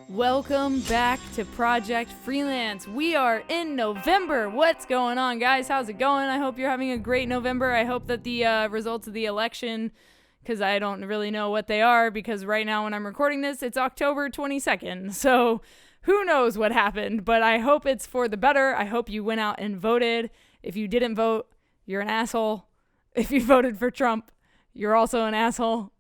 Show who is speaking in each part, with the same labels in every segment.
Speaker 1: Welcome back to Project Freelance. We are in November. What's going on, guys? How's it going? I hope you're having a great November. I hope that the results of the election, because I don't really know what they are, because right now when I'm recording this, it's October 22nd. So who knows what happened, but I hope it's for the better. I hope you went out and voted. If you didn't vote, you're an asshole. If you voted for Trump, you're also an asshole.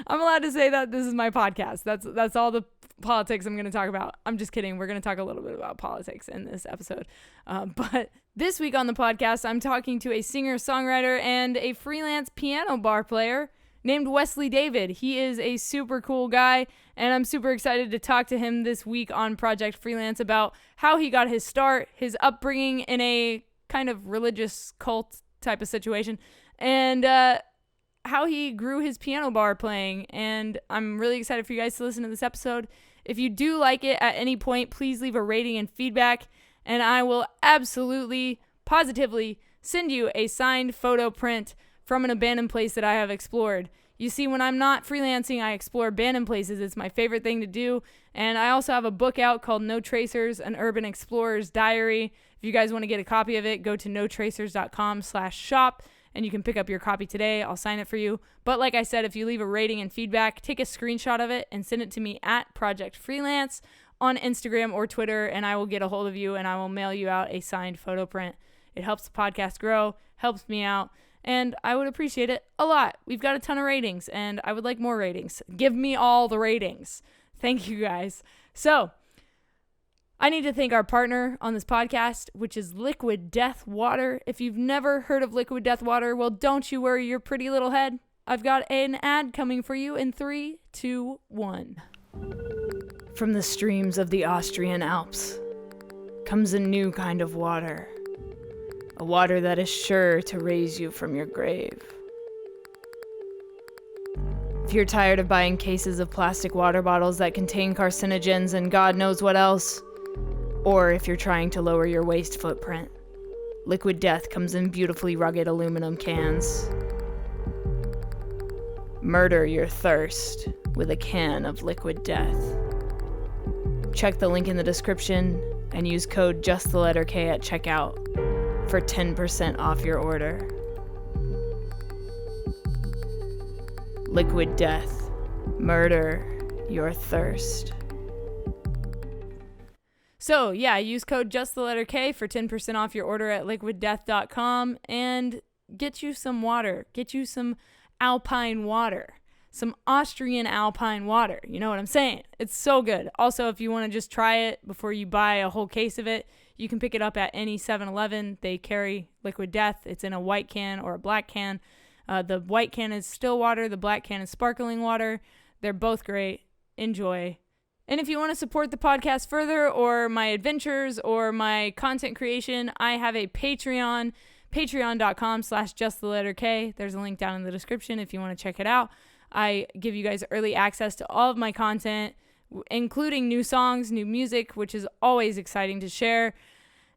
Speaker 1: I'm allowed to say that this is my podcast. That's all the politics I'm going to talk about. I'm just kidding. We're going to talk a little bit about politics in this episode. But this week on the podcast, I'm talking to a singer-songwriter and a freelance piano bar player named Wesley David. He is a super cool guy, and I'm super excited to talk to him this week on Project Freelance about how he got his start, his upbringing in a kind of religious cult type of situation, and how he grew his piano bar playing. And I'm really excited for you guys to listen to this episode. If you do like it at any point, please leave a rating and feedback, and I will absolutely, positively send you a signed photo print from an abandoned place that I have explored. You see, when I'm not freelancing, I explore abandoned places. It's my favorite thing to do. And I also have a book out called No Tracers, an urban explorer's diary. If you guys want to get a copy of it, go to notracers.com/shop. And you can pick up your copy today. I'll sign it for you. But like I said, if you leave a rating and feedback, take a screenshot of it and send it to me at Project Freelance on Instagram or Twitter, and I will get a hold of you and I will mail you out a signed photo print. It helps the podcast grow, helps me out, and I would appreciate it a lot. We've got a ton of ratings, and I would like more ratings. Give me all the ratings. Thank you, guys. So, I need to thank our partner on this podcast, which is Liquid Death Water. If you've never heard of Liquid Death Water, well, don't you worry your pretty little head. I've got an ad coming for you in 3, 2, 1. From the streams of the Austrian Alps comes a new kind of water. A water that is sure to raise you from your grave. If you're tired of buying cases of plastic water bottles that contain carcinogens and God knows what else, or if you're trying to lower your waste footprint, Liquid Death comes in beautifully rugged aluminum cans. Murder your thirst with a can of Liquid Death. Check the link in the description and use code JustTheLetterK at checkout for 10% off your order. Liquid Death. Murder your thirst. So, yeah, use code JustTheLetterK for 10% off your order at liquiddeath.com and get you some water. Get you some alpine water. Some Austrian alpine water. You know what I'm saying? It's so good. Also, if you want to just try it before you buy a whole case of it, you can pick it up at any 7-Eleven. They carry Liquid Death. It's in a white can or a black can. The white can is still water. The black can is sparkling water. They're both great. Enjoy. And if you want to support the podcast further or my adventures or my content creation, I have a Patreon, patreon.com/justtheletterK. There's a link down in the description if you want to check it out. I give you guys early access to all of my content, including new songs, new music, which is always exciting to share.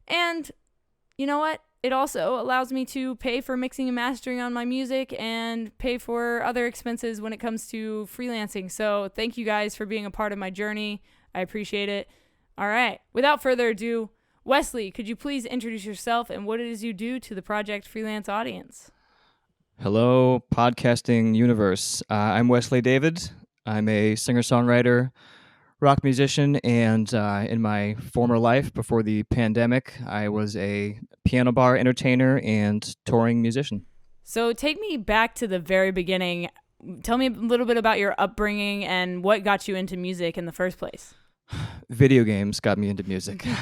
Speaker 1: And you know what? It also allows me to pay for mixing and mastering on my music and pay for other expenses when it comes to freelancing. So thank you guys for being a part of my journey. I appreciate it. All right. Without further ado, Wesley, could you please introduce yourself and what it is you do to the Project Freelance audience?
Speaker 2: Hello, podcasting universe. I'm Wesley David. I'm a singer-songwriter, rock musician, and in my former life, before the pandemic, I was a piano bar entertainer and touring musician.
Speaker 1: So take me back to the very beginning. Tell me a little bit about your upbringing and what got you into music in the first place.
Speaker 2: Video games got me into music. No,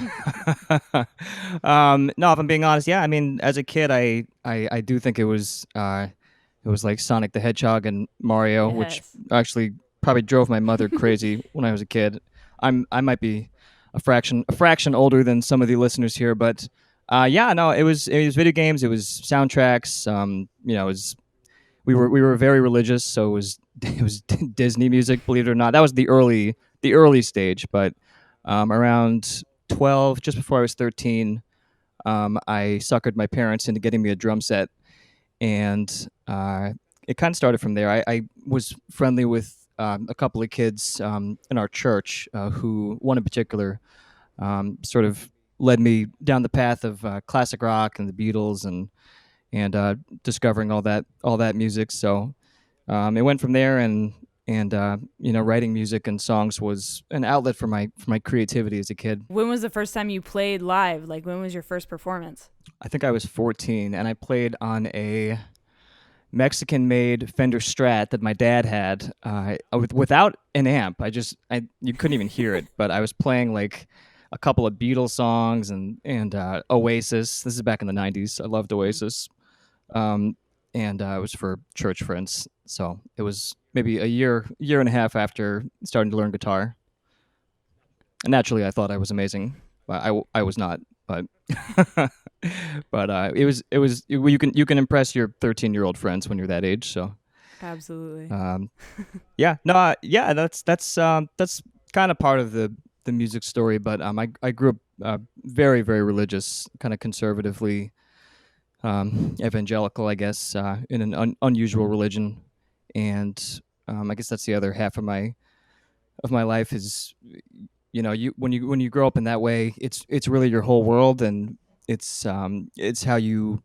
Speaker 2: if I'm being honest, yeah. I mean, as a kid, I do think it was like Sonic the Hedgehog and Mario,
Speaker 1: Yes.
Speaker 2: which actually probably drove my mother crazy when I was a kid. I might be a fraction older than some of the listeners here, but it was video games, it was soundtracks. We were very religious, so it was Disney music, believe it or not. That was the early stage, but around 12, just before I was 13, I suckered my parents into getting me a drum set, and it kind of started from there. I was friendly with a couple of kids in our church who, one in particular, sort of led me down the path of classic rock and the Beatles and discovering all that music. So it went from there, and writing music and songs was an outlet for my creativity as a kid.
Speaker 1: When was the first time you played live? Like, when was your first performance?
Speaker 2: I think I was 14, and I played on a Mexican-made Fender Strat that my dad had without an amp. You couldn't even hear it, but I was playing like a couple of Beatles songs and Oasis. This is back in the '90s. I loved Oasis, and it was for church friends. So it was maybe a year and a half after starting to learn guitar. And naturally, I thought I was amazing, but I was not. But you can impress your 13-year-old friends when you're that age. So
Speaker 1: Absolutely.
Speaker 2: yeah, no, yeah, that's kind of part of the music story. But I grew up very very religious, kind of conservatively evangelical, I guess, in an unusual religion, and I guess that's the other half of my life is, you when you grow up in that way, it's really your whole world, and it's how you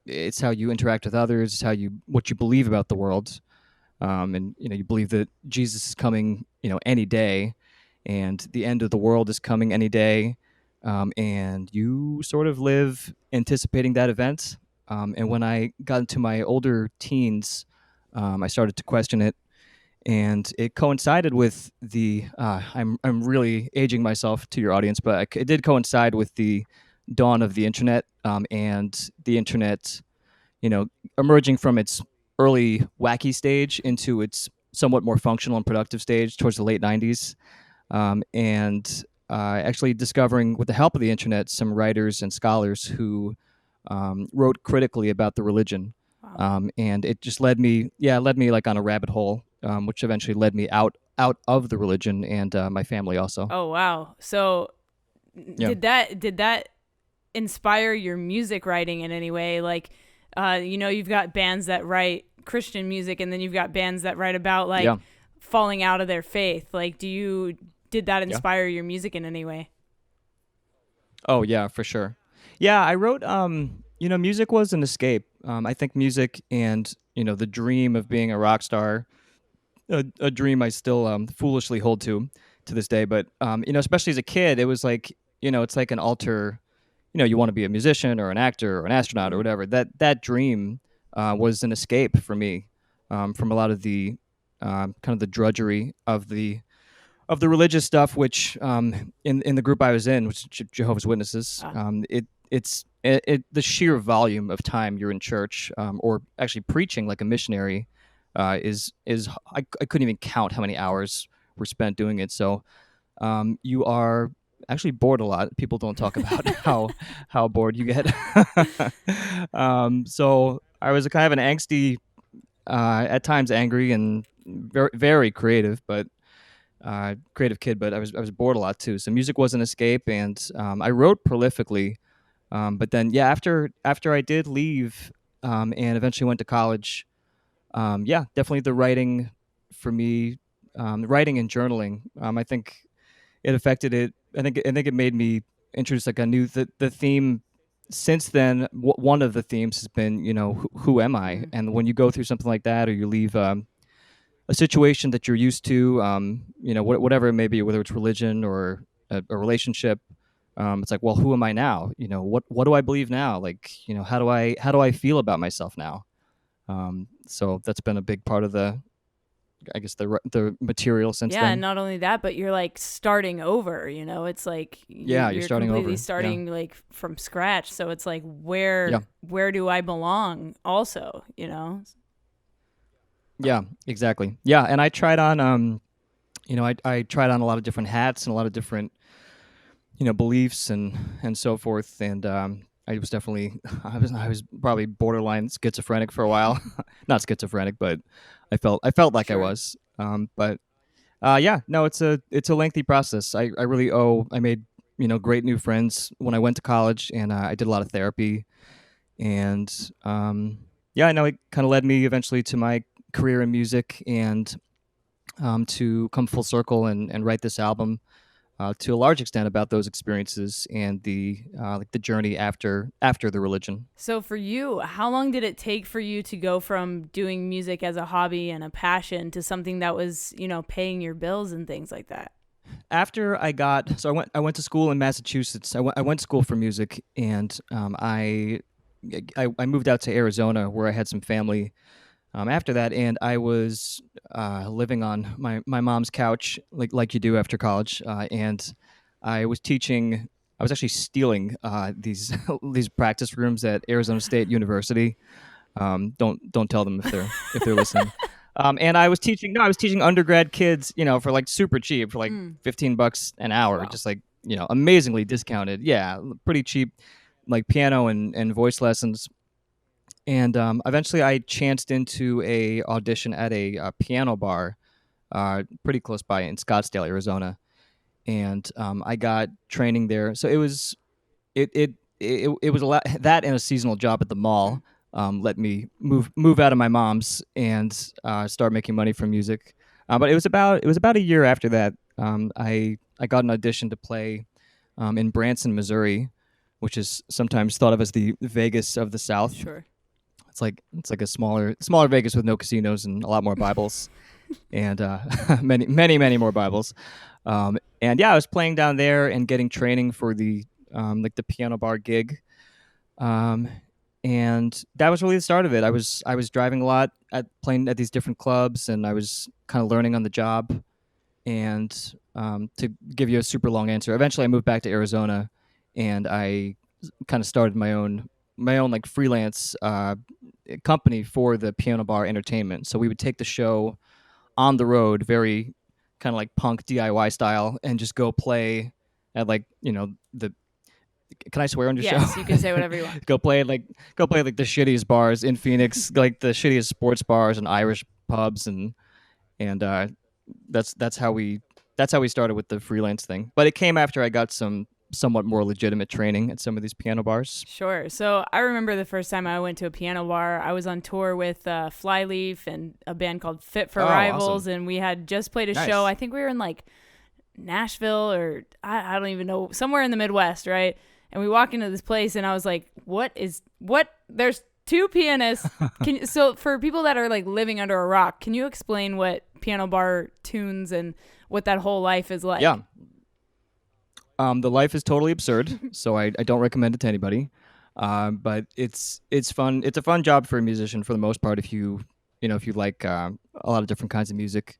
Speaker 2: interact with others, it's what you believe about the world, and you believe that Jesus is coming, any day, and the end of the world is coming any day, and you sort of live anticipating that event. And when I got into my older teens, I started to question it, and it coincided with the. I'm really aging myself to your audience, but it did coincide with the dawn of the internet, and the internet, emerging from its early wacky stage into its somewhat more functional and productive stage towards the late '90s, and actually discovering, with the help of the internet, some writers and scholars who wrote critically about the religion.
Speaker 1: Wow.
Speaker 2: And it just led me like on a rabbit hole, which eventually led me out of the religion and my family also.
Speaker 1: Oh, wow. So
Speaker 2: Yeah.
Speaker 1: did that inspire your music writing in any way? Like, you've got bands that write Christian music, and then you've got bands that write about like
Speaker 2: Yeah.
Speaker 1: falling out of their faith. Like, did that
Speaker 2: Yeah.
Speaker 1: inspire your music in any way?
Speaker 2: Oh yeah, for sure. Yeah, I wrote. Music was an escape. I think music and the dream of being a rock star, a dream I still foolishly hold to this day. But especially as a kid, it was like, it's like an alter. You want to be a musician or an actor or an astronaut or whatever. That dream was an escape for me, from a lot of the kind of the drudgery of the religious stuff, which in the group I was in, which is Jehovah's Witnesses,
Speaker 1: Ah.
Speaker 2: the sheer volume of time you're in church, or actually preaching like a missionary, is I couldn't even count how many hours were spent doing it. So you are actually bored a lot. People don't talk about how bored you get. So I was a kind of an angsty, at times angry and very very creative, but creative kid, but I was bored a lot too. So music was an escape, and I wrote prolifically. But then, yeah, after I did leave, and eventually went to college, yeah, definitely the writing for me, writing and journaling. I think it affected it. I think it made me introduce like a new the theme. Since then, one of the themes has been, who am I?
Speaker 1: Mm.
Speaker 2: And when you go through something like that, or you leave a situation that you're used to, whatever it may be, whether it's religion or a relationship, it's like, well, who am I now? What do I believe now? Like, how do I feel about myself now? So that's been a big part of I guess the material since
Speaker 1: Yeah, and
Speaker 2: then.
Speaker 1: not only that, but you're like starting over, it's like
Speaker 2: Yeah, you're
Speaker 1: you're
Speaker 2: starting
Speaker 1: completely
Speaker 2: over. Yeah,
Speaker 1: starting like from scratch. So it's like,
Speaker 2: yeah,
Speaker 1: where do I belong also,
Speaker 2: yeah, exactly. Yeah, and I tried on, I tried on a lot of different hats and a lot of different, beliefs and so forth. And I was definitely I was probably borderline schizophrenic for a while. Not schizophrenic, but I felt like I
Speaker 1: Sure.
Speaker 2: was. But yeah, no, it's a lengthy process. I really owe. I made great new friends when I went to college, and I did a lot of therapy, and yeah, I know it kind of led me eventually to my career in music, and to come full circle and write this album to a large extent about those experiences and the like the journey after the religion.
Speaker 1: So for you, how long did it take for you to go from doing music as a hobby and a passion to something that was, paying your bills and things like that?
Speaker 2: After I went to school in Massachusetts. I went to school for music, and I moved out to Arizona where I had some family after that, and I was living on my mom's couch, like you do after college, and I was teaching. I was actually stealing these these practice rooms at Arizona State University. Don't tell them if they're listening. And I was teaching. No, I was teaching undergrad kids, for like super cheap, for like $15 an hour,
Speaker 1: Wow.
Speaker 2: just like amazingly discounted. Yeah, pretty cheap, like piano and voice lessons. And eventually, I chanced into a audition at a piano bar, pretty close by in Scottsdale, Arizona, and I got training there. So it was a lot that and a seasonal job at the mall. Let me move out of my mom's and start making money from music. But it was about a year after that. I got an audition to play in Branson, Missouri, which is sometimes thought of as the Vegas of the South.
Speaker 1: Sure.
Speaker 2: It's like a smaller Vegas with no casinos and a lot more Bibles, and many more Bibles. And yeah, I was playing down there and getting training for the like the piano bar gig, um, and that was really the start of it. I was driving a lot playing at these different clubs, and I was kind of learning on the job. And to give you a super long answer, eventually I moved back to Arizona, and I kind of started my own like freelance company for the piano bar entertainment. So we would take the show on the road, very kind of like punk DIY style, and just go play at like the. Can I swear on your show?
Speaker 1: Yes, you can say whatever you want.
Speaker 2: Go play like the shittiest bars in Phoenix, like the shittiest sports bars and Irish pubs, and that's how we started with the freelance thing. But it came after I got some somewhat more legitimate training at some of these piano bars.
Speaker 1: Sure. So I remember the first time I went to a piano bar. I was on tour with Flyleaf and a band called Fit for
Speaker 2: Oh,
Speaker 1: Rivals,
Speaker 2: awesome.
Speaker 1: and we had just played a
Speaker 2: Nice.
Speaker 1: show. I think we were in like Nashville or I don't even know, somewhere in the Midwest, right? And we walk into this place, and I was like, what? There's two pianists. So for people that are like living under a rock, can you explain what piano bar tunes and what that whole life is like?
Speaker 2: Yeah. The life is totally absurd, so I don't recommend it to anybody. But it's fun. It's a fun job for a musician for the most part if you like a lot of different kinds of music.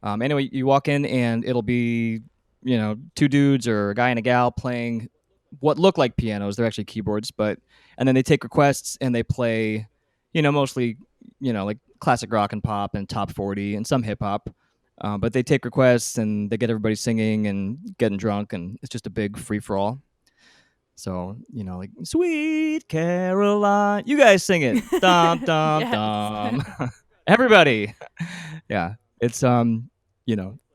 Speaker 2: Anyway, you walk in and it'll be two dudes or a guy and a gal playing what look like pianos. They're actually keyboards, and then they take requests and they play, mostly like classic rock and pop and top 40 and some hip hop. But they take requests and they get everybody singing and getting drunk, and it's just a big free for all. So like Sweet Caroline, you guys sing it, dum dum
Speaker 1: Yes.
Speaker 2: dum, everybody. Yeah, it's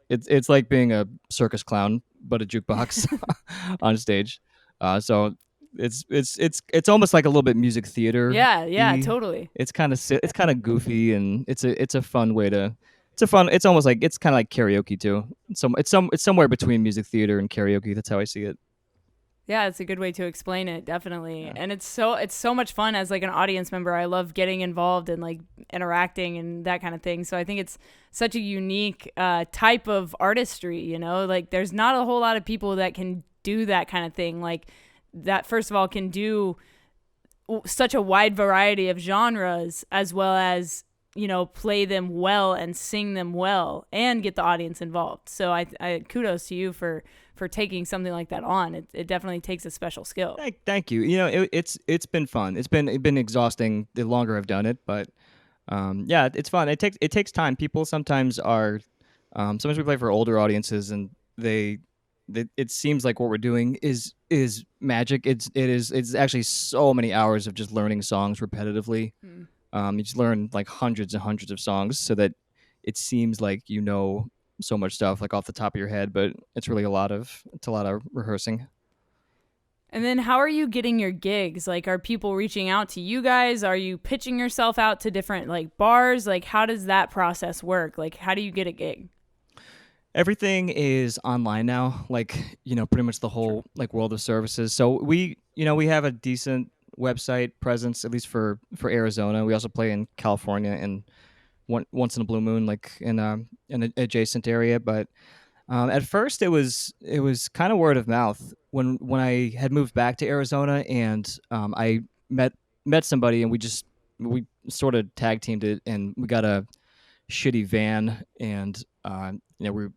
Speaker 2: it's like being a circus clown but a jukebox on stage. So it's almost like a little bit music theater.
Speaker 1: Yeah, totally.
Speaker 2: It's kind of goofy, and it's a fun way to. It's almost like it's kind of like karaoke too. It's somewhere between music theater and karaoke. That's how I see it.
Speaker 1: Yeah, it's a good way to explain it, definitely.
Speaker 2: Yeah.
Speaker 1: And it's so much fun as like an audience member. I love getting involved and like interacting and that kind of thing. So I think it's such a unique type of artistry, like there's not a whole lot of people that can do that kind of thing. Like that, first of all, can do such a wide variety of genres, as well as play them well and sing them well and get the audience involved. So I kudos to you for taking something like that on. It definitely takes a special skill.
Speaker 2: Thank you. It's been fun. It's been exhausting the longer I've done it, but yeah, it's fun. It takes time. People sometimes we play for older audiences, and it seems like what we're doing is magic. It's actually so many hours of just learning songs repetitively. You just learn like hundreds and hundreds of songs, so that it seems like so much stuff like off the top of your head, but it's really a lot of rehearsing.
Speaker 1: And then how are you getting your gigs? Like, are people reaching out to you guys? Are you pitching yourself out to different like bars? Like, how does that process work? Like, how do you get a gig?
Speaker 2: Everything is online now, like, pretty much the
Speaker 1: Sure.
Speaker 2: whole like world of services. So we have a decent website presence, at least for Arizona. We also play in California and once in a blue moon, like in an adjacent area. But at first, it was kind of word of mouth when I had moved back to Arizona, and I met met somebody, and we sort of tag teamed it, and we got a shitty van, and we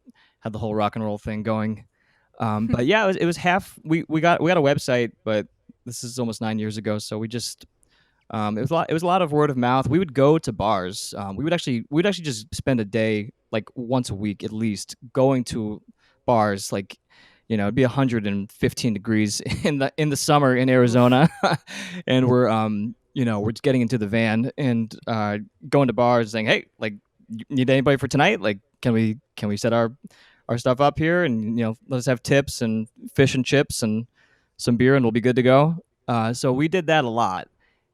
Speaker 2: had the whole rock and roll thing going. But yeah, it was half. We got a website, but this is almost 9 years ago, so we just it was a lot of word of mouth. We would go to bars. We'd actually just spend a day, like once a week at least, going to bars. Like, it'd be 115 degrees in the summer in
Speaker 1: Oof.
Speaker 2: Arizona, and we're just getting into the van and going to bars, saying, "Hey, like, you need anybody for tonight? Like, can we set our stuff up here, and let us have tips and fish and chips and some beer, and we'll be good to go." So we did that a lot,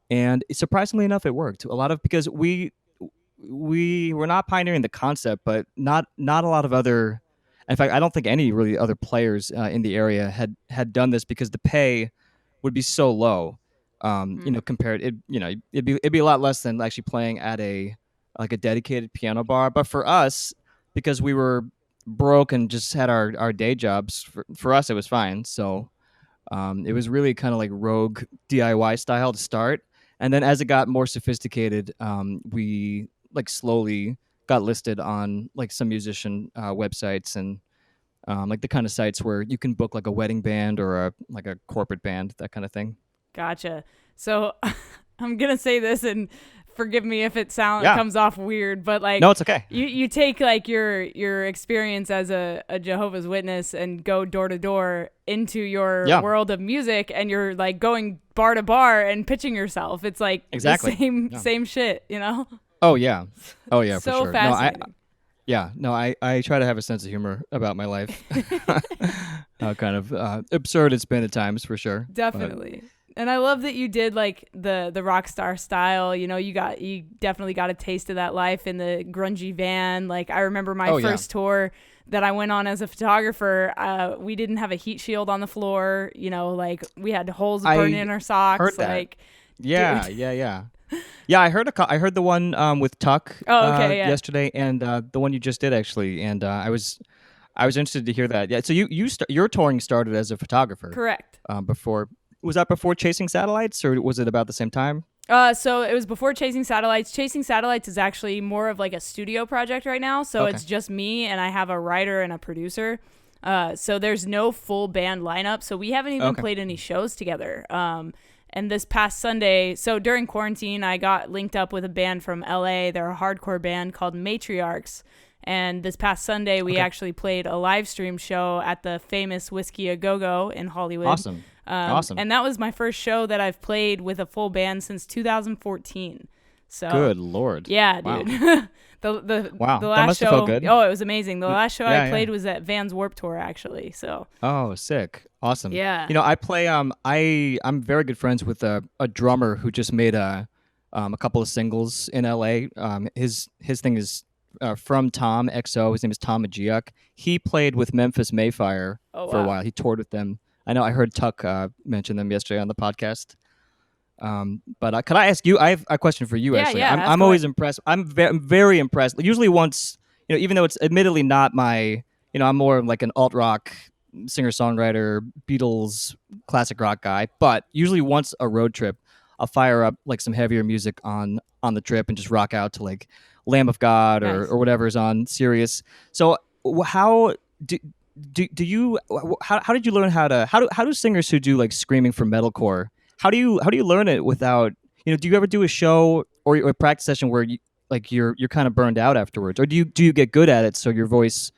Speaker 2: and surprisingly enough, it worked a lot of because we were not pioneering the concept, but not a lot of other. In fact, I don't think any really other players in the area had done this because the pay would be so low. Compared it'd be a lot less than actually playing at a dedicated piano bar. But for us, because we were broke and just had our day jobs, for us it was fine. So it was really kind of like rogue DIY style to start, and then as it got more sophisticated, we like slowly got listed on like some musician websites and like the kind of sites where you can book like a wedding band or a corporate band, that kind of thing.
Speaker 1: Gotcha. So I'm gonna say this, and forgive me if it
Speaker 2: Yeah.
Speaker 1: comes off weird, but like
Speaker 2: No, it's okay.
Speaker 1: you take like your experience as a Jehovah's Witness and go door to door into your
Speaker 2: Yeah.
Speaker 1: world of music, and you're like going bar to bar and pitching yourself. It's like
Speaker 2: Exactly.
Speaker 1: the same
Speaker 2: Yeah.
Speaker 1: same shit, you know?
Speaker 2: Oh yeah. Oh yeah, for
Speaker 1: So
Speaker 2: sure.
Speaker 1: fascinating.
Speaker 2: I try to have a sense of humor about my life. How kind of absurd it's been at times, for sure.
Speaker 1: Definitely. And I love that you did like the rock star style. You definitely got a taste of that life in the grungy van. Like I remember my
Speaker 2: Oh, yeah.
Speaker 1: first tour that I went on as a photographer. We didn't have a heat shield on the floor. Like we had holes burning in our socks.
Speaker 2: Heard that.
Speaker 1: Like,
Speaker 2: Yeah,
Speaker 1: dude.
Speaker 2: yeah. Yeah, I heard the one with Tuck
Speaker 1: Oh, okay, yeah.
Speaker 2: yesterday, and the one you just did actually, and I was interested to hear that. Yeah, so your touring started as a photographer.
Speaker 1: Correct.
Speaker 2: Before, was that before Chasing Satellites, or was it about the same time?
Speaker 1: So it was before Chasing Satellites. Chasing Satellites is actually more of like a studio project right now. So
Speaker 2: Okay.
Speaker 1: it's just me, and I have a writer and a producer. So there's no full band lineup. So we haven't even
Speaker 2: Okay.
Speaker 1: played any shows together. And this past Sunday, so during quarantine, I got linked up with a band from LA. They're a hardcore band called Matriarchs. And this past Sunday, we
Speaker 2: Okay.
Speaker 1: actually played a live stream show at the famous Whiskey A Go Go in Hollywood.
Speaker 2: Awesome. Awesome.
Speaker 1: And that was my first show that I've played with a full band since 2014. So
Speaker 2: Good Lord.
Speaker 1: yeah,
Speaker 2: Wow.
Speaker 1: dude. the
Speaker 2: Wow,
Speaker 1: the
Speaker 2: that
Speaker 1: last
Speaker 2: must
Speaker 1: show.
Speaker 2: have felt good.
Speaker 1: Oh, it was amazing. The last show
Speaker 2: Yeah,
Speaker 1: I played
Speaker 2: yeah.
Speaker 1: was at Vans Warped Tour, actually. So
Speaker 2: Oh, sick. Awesome.
Speaker 1: yeah.
Speaker 2: I play I'm very good friends with a drummer who just made a couple of singles in LA. His thing is from Tom XO. His name is Tom Agiuk. He played with Memphis Mayfire
Speaker 1: Oh,
Speaker 2: for a
Speaker 1: wow.
Speaker 2: while. He toured with them. I know I heard Tuck mention them yesterday on the podcast. But could I ask you? I have a question for you.
Speaker 1: Yeah,
Speaker 2: Actually,
Speaker 1: yeah,
Speaker 2: I'm
Speaker 1: ask
Speaker 2: I'm
Speaker 1: away.
Speaker 2: always impressed. I'm very impressed. Usually, once even though it's admittedly not my, I'm more like an alt rock singer songwriter, Beatles, classic rock guy. But usually, once a road trip, I'll fire up like some heavier music on the trip and just rock out to like Lamb of God
Speaker 1: Nice.
Speaker 2: or whatever's on Sirius. So how do you how did you learn how do singers who do like screaming for metalcore, how do you learn it without, do you ever do a show or a practice session where you're kind of burned out afterwards, or do you get good at it so your voice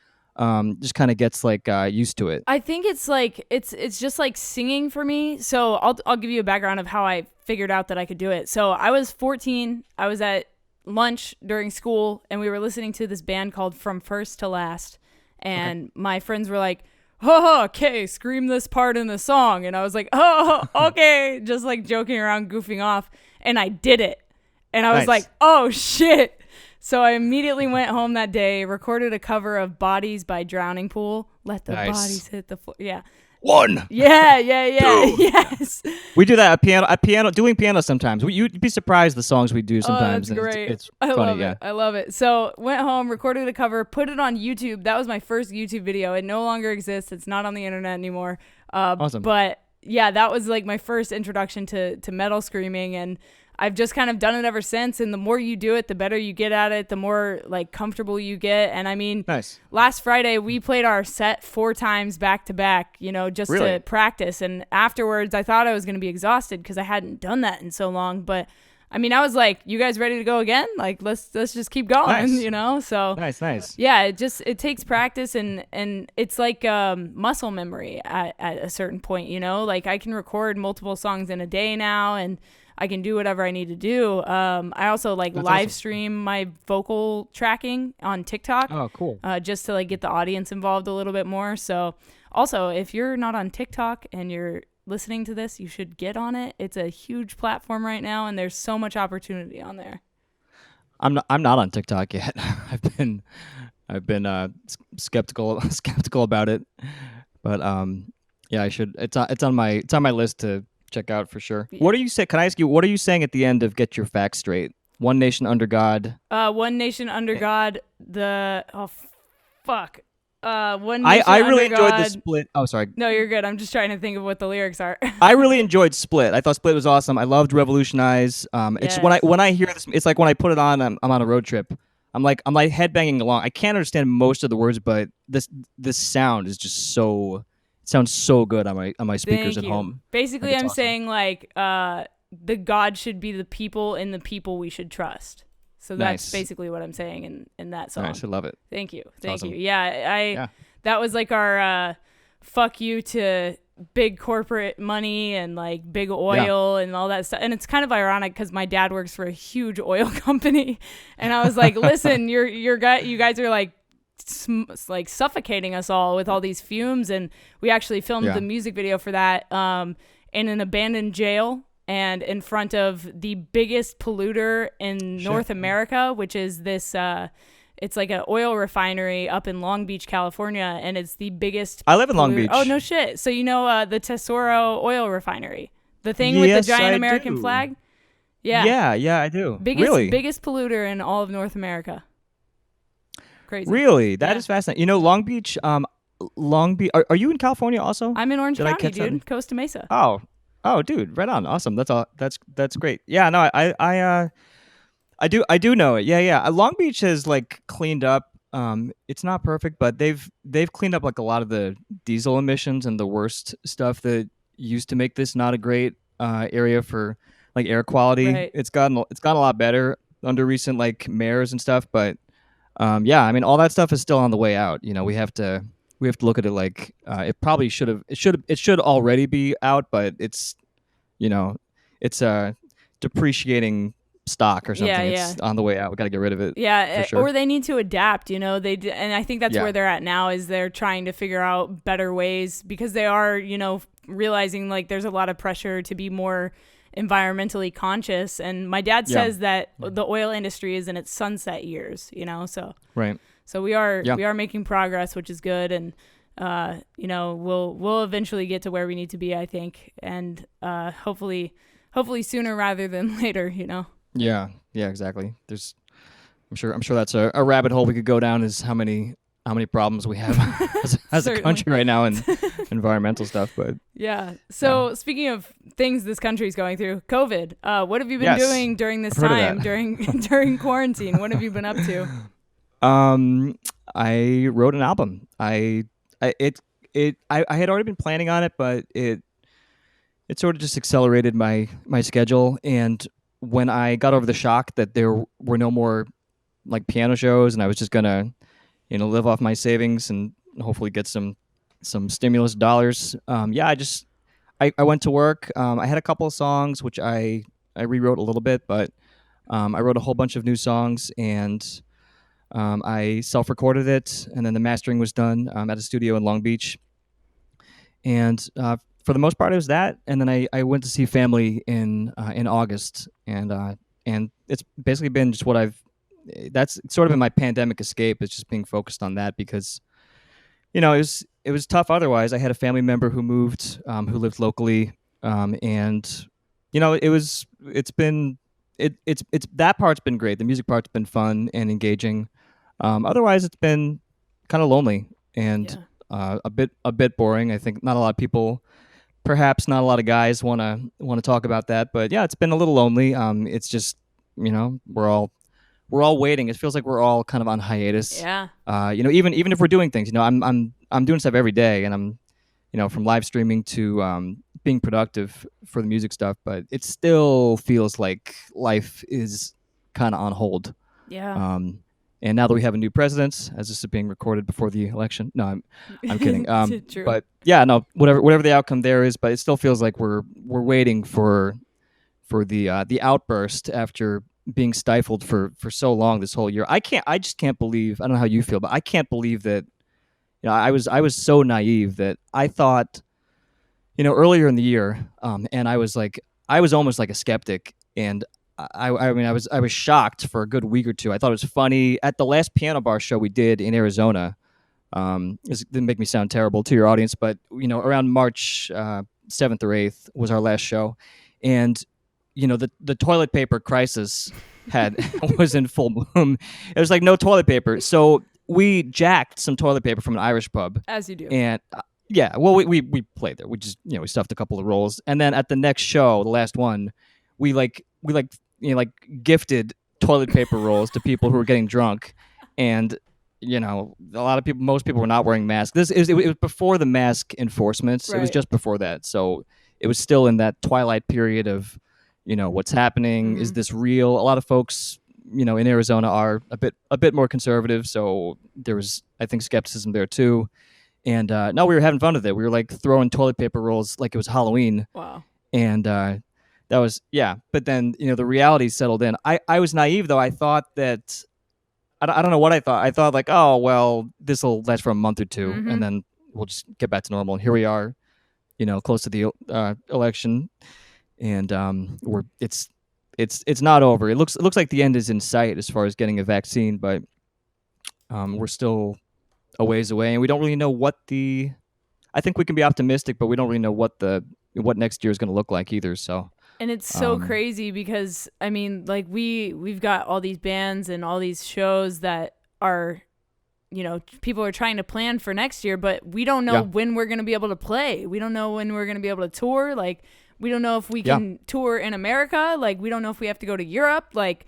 Speaker 2: just kind of gets like used to it?
Speaker 1: I think it's like it's just like singing for me. So I'll give you a background of how I figured out that I could do it. So I was 14. I was at lunch during school, and we were listening to this band called From First to Last. And my friends were like, "Oh, okay, scream this part in the song." And I was like, "Oh, okay," just like joking around, goofing off. And I did it. And I was
Speaker 2: Nice.
Speaker 1: like, "Oh shit." So I immediately went home that day, recorded a cover of Bodies by Drowning Pool. Let the
Speaker 2: Nice.
Speaker 1: bodies hit the floor. Yeah.
Speaker 2: One.
Speaker 1: Yeah.
Speaker 2: Two.
Speaker 1: Yes.
Speaker 2: We do that at piano, doing piano sometimes. You'd be surprised the songs we do
Speaker 1: Oh,
Speaker 2: sometimes.
Speaker 1: that's
Speaker 2: and
Speaker 1: great.
Speaker 2: It's
Speaker 1: I
Speaker 2: funny,
Speaker 1: love
Speaker 2: yeah.
Speaker 1: it. I love it. So went home, recorded a cover, put it on YouTube. That was my first YouTube video. It no longer exists. It's not on the internet anymore.
Speaker 2: Awesome.
Speaker 1: But yeah, that was like my first introduction to metal screaming, and I've just kind of done it ever since. And the more you do it, the better you get at it, the more like comfortable you get. And I mean,
Speaker 2: Nice.
Speaker 1: last Friday we played our set 4 times back to back, just
Speaker 2: Really?
Speaker 1: to practice. And afterwards I thought I was going to be exhausted because I hadn't done that in so long. But I mean, I was like, you guys ready to go again? Like, let's just keep going,
Speaker 2: Nice.
Speaker 1: So
Speaker 2: Nice.
Speaker 1: yeah, it takes practice, and it's like muscle memory at a certain point, like I can record multiple songs in a day now, and I can do whatever I need to do. I also like
Speaker 2: That's
Speaker 1: live
Speaker 2: awesome.
Speaker 1: stream my vocal tracking on TikTok.
Speaker 2: Oh, cool.
Speaker 1: Just to like get the audience involved a little bit more. So also, if you're not on TikTok and you're listening to this, you should get on it. It's a huge platform right now, and there's so much opportunity on there.
Speaker 2: I'm not on TikTok yet. I've been skeptical about it, but yeah, I should. It's on my list to check out for sure.
Speaker 1: Yeah.
Speaker 2: What do you say? Can I ask you, what are you saying at the end of Get Your Facts Straight? One nation under God.
Speaker 1: One nation under God. Fuck. One nation
Speaker 2: I really
Speaker 1: under
Speaker 2: enjoyed
Speaker 1: God.
Speaker 2: the split. Oh, sorry.
Speaker 1: No, you're good. I'm just trying to think of what the lyrics are.
Speaker 2: I really enjoyed Split. I thought Split was awesome. I loved Revolutionize. It's
Speaker 1: Yes.
Speaker 2: when I hear this, it's like when I put it on, I'm on a road trip. I'm like headbanging along. I can't understand most of the words, but this sound is just so. It sounds so good on my speakers
Speaker 1: Thank
Speaker 2: at
Speaker 1: you.
Speaker 2: home.
Speaker 1: Basically,
Speaker 2: Like, it's
Speaker 1: I'm
Speaker 2: awesome.
Speaker 1: saying like the God should be the people, and the people we should trust. So that's
Speaker 2: Nice.
Speaker 1: basically what I'm saying in that song.
Speaker 2: Nice. I love it.
Speaker 1: Thank you.
Speaker 2: awesome.
Speaker 1: Yeah, that was like our fuck you to big corporate money and like big oil and all that stuff. And it's kind of ironic because my dad works for a huge oil company, and I was like, listen, you guys are like suffocating us all with all these fumes. And we actually filmed the music video for that in an abandoned jail and in front of the biggest polluter in North America, which is this it's like an oil refinery up in Long Beach, California, and it's the biggest
Speaker 2: I live in Long Beach.
Speaker 1: Oh, no shit. So the Tesoro oil refinery, the thing with
Speaker 2: Yes,
Speaker 1: the giant
Speaker 2: I
Speaker 1: American
Speaker 2: do.
Speaker 1: flag. Yeah,
Speaker 2: I do.
Speaker 1: biggest polluter in all of North America. Crazy.
Speaker 2: Really? That
Speaker 1: Yeah.
Speaker 2: is fascinating. Long Beach. Long Beach. Are you in California also?
Speaker 1: I'm in Orange
Speaker 2: Did I
Speaker 1: County,
Speaker 2: catch that?
Speaker 1: dude. Costa Mesa.
Speaker 2: Oh, dude, right on. Awesome. That's all. That's great. Yeah, no, I do know it. Yeah. Long Beach has like cleaned up. It's not perfect, but they've cleaned up like a lot of the diesel emissions and the worst stuff that used to make this not a great area for like air quality.
Speaker 1: Right.
Speaker 2: It's gotten a lot better under recent like mayors and stuff, but yeah, I mean all that stuff is still on the way out. We have to look at it like it probably it should already be out, but it's it's depreciating stock or something.
Speaker 1: Yeah.
Speaker 2: It's on the way out. We got to get rid of it.
Speaker 1: Yeah,
Speaker 2: for sure.
Speaker 1: or they need to adapt. And I think that's where they're at now, is they're trying to figure out better ways, because they are realizing like there's a lot of pressure to be more environmentally conscious. And my dad says that the oil industry is in its sunset years. So
Speaker 2: Right.
Speaker 1: So we are making progress, which is good, and we'll eventually get to where we need to be, I think, and hopefully sooner rather than later.
Speaker 2: Yeah, exactly. I'm sure that's a rabbit hole we could go down, is how many problems we have as a country right now in environmental stuff. But
Speaker 1: yeah. So speaking of things this country's going through, COVID. What have you been doing during this time, during quarantine? What have you been up to?
Speaker 2: I wrote an album. I had already been planning on it, but it sort of just accelerated my schedule. And when I got over the shock that there were no more like piano shows, and I was just gonna, live off my savings and hopefully get some stimulus dollars. I went to work. I had a couple of songs which I rewrote a little bit, but I wrote a whole bunch of new songs, and I self-recorded it, and then the mastering was done at a studio in Long Beach. And for the most part, it was that. And then I went to see family in August, and it's basically been just what I've that's sort of been my pandemic escape. It's just being focused on that because it was tough otherwise. I had a family member who moved, who lived locally, and it's been it's that part's been great. The music part's been fun and engaging. Otherwise, it's been kind of lonely and
Speaker 1: Yeah.
Speaker 2: a bit boring. I think not a lot of people, perhaps not a lot of guys want to talk about that. But yeah, it's been a little lonely. It's just we're all waiting. It feels like we're all kind of on hiatus.
Speaker 1: Yeah.
Speaker 2: Even if we're doing things, I'm doing stuff every day, and I'm from live streaming to being productive for the music stuff. But it still feels like life is kind of on hold.
Speaker 1: Yeah.
Speaker 2: And now that we have a new president, as this is being recorded before the election, no, I'm kidding.
Speaker 1: True.
Speaker 2: But yeah, no, whatever the outcome there is, but it still feels like we're waiting for the outburst after being stifled for so long this whole year. I just can't believe. I don't know how you feel, but I can't believe that. I was so naive that I thought, earlier in the year, and I was almost like a skeptic, and I mean, I was shocked for a good week or two. I thought it was funny at the last piano bar show we did in Arizona. It didn't make me sound terrible to your audience, but around March 7th or 8th was our last show, and the toilet paper crisis had was in full bloom. It was like no toilet paper, so we jacked some toilet paper from an Irish pub,
Speaker 1: As you do.
Speaker 2: and yeah, well, we played there. We just we stuffed a couple of rolls, and then at the next show, the last one, we gifted toilet paper rolls to people who were getting drunk, and a lot of people, most people were not wearing masks. It was before the mask enforcements. It was
Speaker 1: Right.
Speaker 2: just before that, so it was still in that twilight period of what's happening. Is this real? A lot of folks in Arizona are a bit more conservative, so there was, I think, skepticism there too. And no, we were having fun with it. We were like throwing toilet paper rolls like it was Halloween,
Speaker 1: Wow.
Speaker 2: and that was, yeah. But then the reality settled in. I was naive though. I thought that I don't know what I thought. I thought like, oh well, this will last for a month or 2, and then we'll just get back to normal. And here we are, close to the election, and it's not over. It looks like the end is in sight as far as getting a vaccine, but we're still a ways away, and we don't really know I think we can be optimistic, but we don't really know what next year is going to look like either. So,
Speaker 1: and it's so crazy because I mean, like we've got all these bands and all these shows that are, people are trying to plan for next year, but we don't know when we're going to be able to play. We don't know when we're going to be able to tour. Like, we don't know if we can tour in America. Like, we don't know if we have to go to Europe. Like,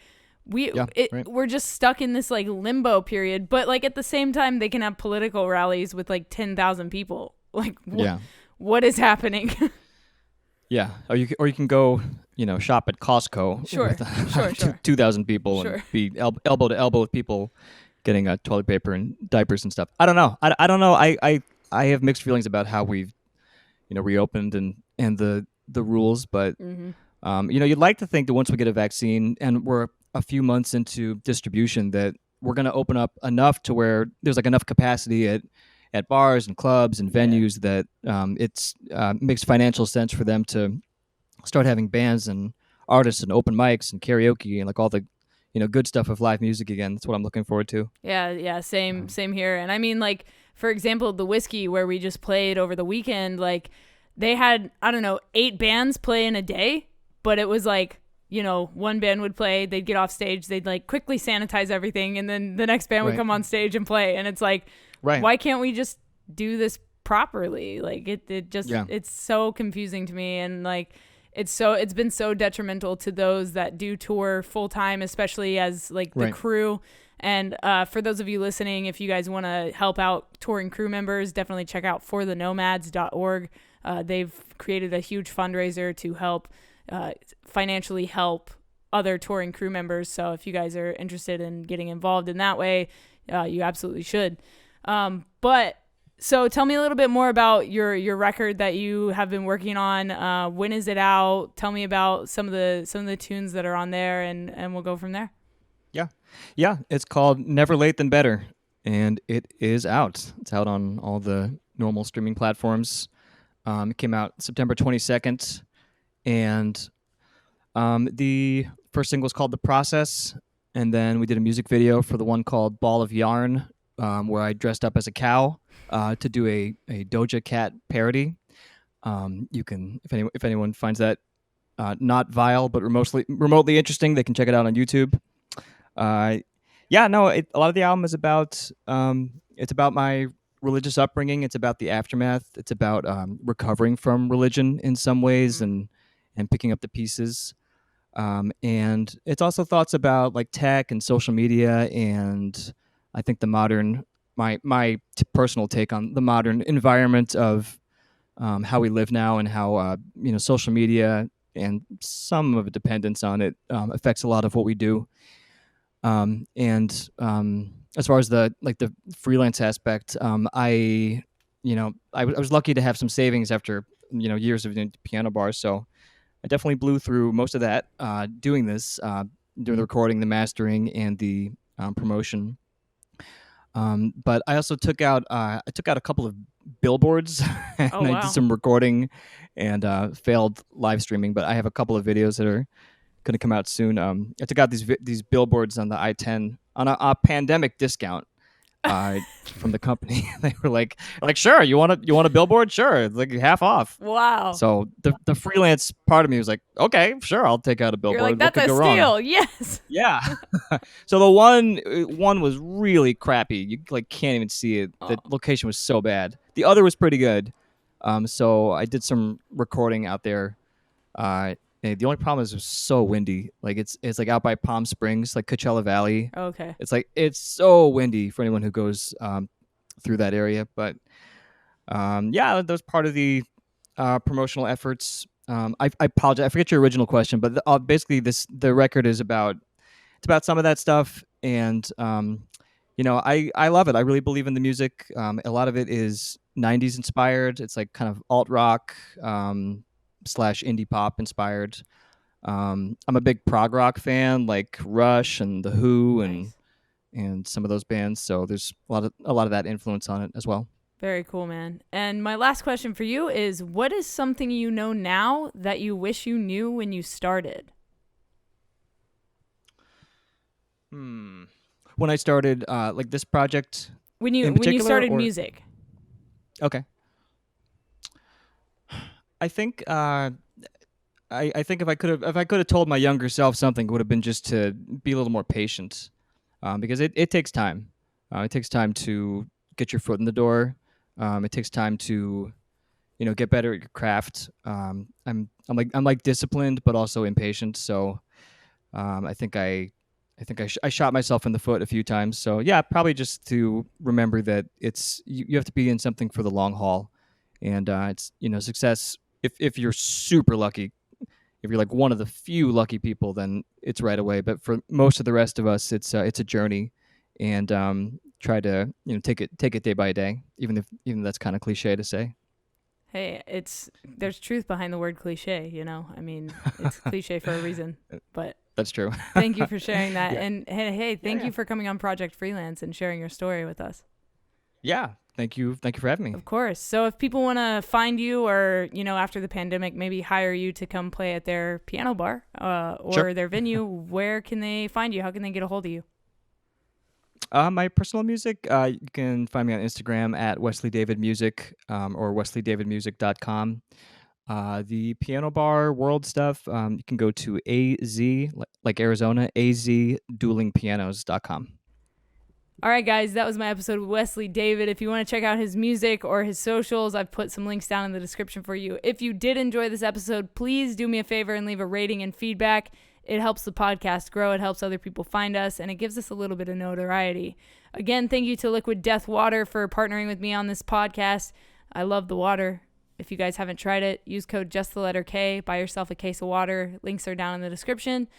Speaker 1: we're just stuck in this like limbo period. But like at the same time, they can have political rallies with like 10,000 people. Like, what is happening?
Speaker 2: Yeah, or you can go shop at Costco.
Speaker 1: Sure.
Speaker 2: 2,000 people and be elbow to elbow with people getting toilet paper and diapers and stuff. I don't know. I don't know. I have mixed feelings about how we've reopened and the rules, but you'd like to think that once we get a vaccine and we're a few months into distribution, that we're going to open up enough to where there's like enough capacity at bars and clubs and venues that it's makes financial sense for them to start having bands and artists and open mics and karaoke and like all the good stuff of live music again. That's what I'm looking forward to.
Speaker 1: Yeah, same here. And I mean, like, for example, the Whiskey, where we just played over the weekend, like they had, I don't know, 8 bands play in a day, but it was like, one band would play, they'd get off stage, they'd like quickly sanitize everything, and then the next band would come on stage and play. And it's like, why can't we just do this properly? Like it's so confusing to me. And like, it's been so detrimental to those that do tour full time, especially as like the crew. And for those of you listening, if you guys want to help out touring crew members, definitely check out forthenomads.org. They've created a huge fundraiser to help financially help other touring crew members. So if you guys are interested in getting involved in that way, you absolutely should. But so tell me a little bit more about your record that you have been working on. When is it out? Tell me about some of the tunes that are on there, and we'll go from there.
Speaker 2: Yeah. It's called Never Late Than Better, and it is out. It's out on all the normal streaming platforms. It came out September 22nd, and the first single is called The Process, And then we did a music video for the one called Ball of Yarn, where I dressed up as a cow to do a Doja Cat parody. You can, if anyone finds that not vile but remotely interesting, they can check it out on YouTube. Yeah, no, a lot of the album is about it's about my religious upbringing. It's about the aftermath. It's about recovering from religion in some ways and picking up the pieces. And it's also thoughts about like tech and social media, and I think the modern personal take on the modern environment of how we live now and how social media and some of the dependence on it affects a lot of what we do. And as far as the freelance aspect, I was lucky to have some savings after years of doing piano bars, so I definitely blew through most of that doing this, doing the recording, the mastering, and the promotion. But I also took out a couple of billboards, and
Speaker 1: Oh,
Speaker 2: I
Speaker 1: wow.
Speaker 2: did some recording and failed live streaming. But I have a couple of videos that are going to come out soon. I took out these billboards on the I-10 on a pandemic discount from the company. They were like, sure, you want a billboard? Sure, it's like half off.
Speaker 1: Wow.
Speaker 2: So the freelance part of me was like, okay, sure, I'll take out a
Speaker 1: You're
Speaker 2: billboard.
Speaker 1: like,
Speaker 2: What
Speaker 1: that's
Speaker 2: could
Speaker 1: a
Speaker 2: go wrong?
Speaker 1: steal. Yes.
Speaker 2: Yeah. So the one was really crappy. You can't even see it. The location was so bad. The other was pretty good. So I did some recording out there. And the only problem is it was so windy. Like it's like out by Palm Springs, like Coachella Valley.
Speaker 1: Okay.
Speaker 2: It's so windy for anyone who goes through that area. But yeah, that was part of the promotional efforts. I apologize. I forget your original question, but basically the record is about some of that stuff, and I love it. I really believe in the music. A lot of it is '90s inspired. It's like kind of alt rock slash indie pop inspired. I'm a big prog rock fan, like Rush and The Who
Speaker 1: Nice.
Speaker 2: and some of those bands. So there's a lot of that influence on it as well.
Speaker 1: Very cool, man. And my last question for you is, what is something you know now that you wish you knew when you started?
Speaker 2: When I started like this project
Speaker 1: When
Speaker 2: in
Speaker 1: you
Speaker 2: particular,
Speaker 1: started
Speaker 2: or
Speaker 1: music?
Speaker 2: okay, I think I think if I could have told my younger self something, it would have been just to be a little more patient, because it takes time. It takes time to get your foot in the door. It takes time to get better at your craft. I'm like disciplined but also impatient. So I think I shot myself in the foot a few times. So yeah, probably just to remember that you have to be in something for the long haul, and it's success. If you're super lucky, if you're like one of the few lucky people, then it's right away. But for most of the rest of us, it's a journey, and try to take it day by day, even that's kind of cliche to say.
Speaker 1: Hey, there's truth behind the word cliche, I mean, it's cliche for a reason, but
Speaker 2: That's true.
Speaker 1: thank you for sharing that.
Speaker 2: Yeah.
Speaker 1: And hey, thank
Speaker 2: Yeah.
Speaker 1: you for coming on Project Freelance and sharing your story with us.
Speaker 2: Yeah. Thank you for having me.
Speaker 1: Of course. So if people want to find you, or, after the pandemic, maybe hire you to come play at their piano bar or
Speaker 2: Sure.
Speaker 1: their venue, where can they find you? How can they get a hold of you?
Speaker 2: My personal music, you can find me on Instagram at Wesley David Music, or wesleydavidmusic.com. The piano bar world stuff, you can go to AZ, like Arizona, azduelingpianos.com.
Speaker 1: All right, guys, that was my episode with Wesley David. If you want to check out his music or his socials, I've put some links down in the description for you. If you did enjoy this episode, please do me a favor and leave a rating and feedback. It helps the podcast grow. It helps other people find us, and it gives us a little bit of notoriety. Again, thank you to Liquid Death Water for partnering with me on this podcast. I love the water. If you guys haven't tried it, use code JustTheLetterK. Buy yourself a case of water. Links are down in the description.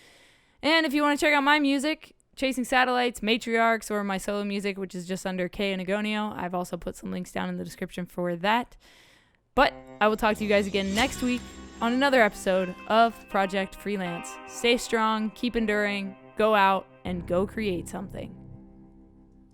Speaker 1: And if you want to check out my music, Chasing Satellites, Matriarchs, or my solo music, which is just under K and Agonio, I've also put some links down in the description for that. But I will talk to you guys again next week on another episode of Project Freelance. Stay strong, keep enduring, go out, and go create something.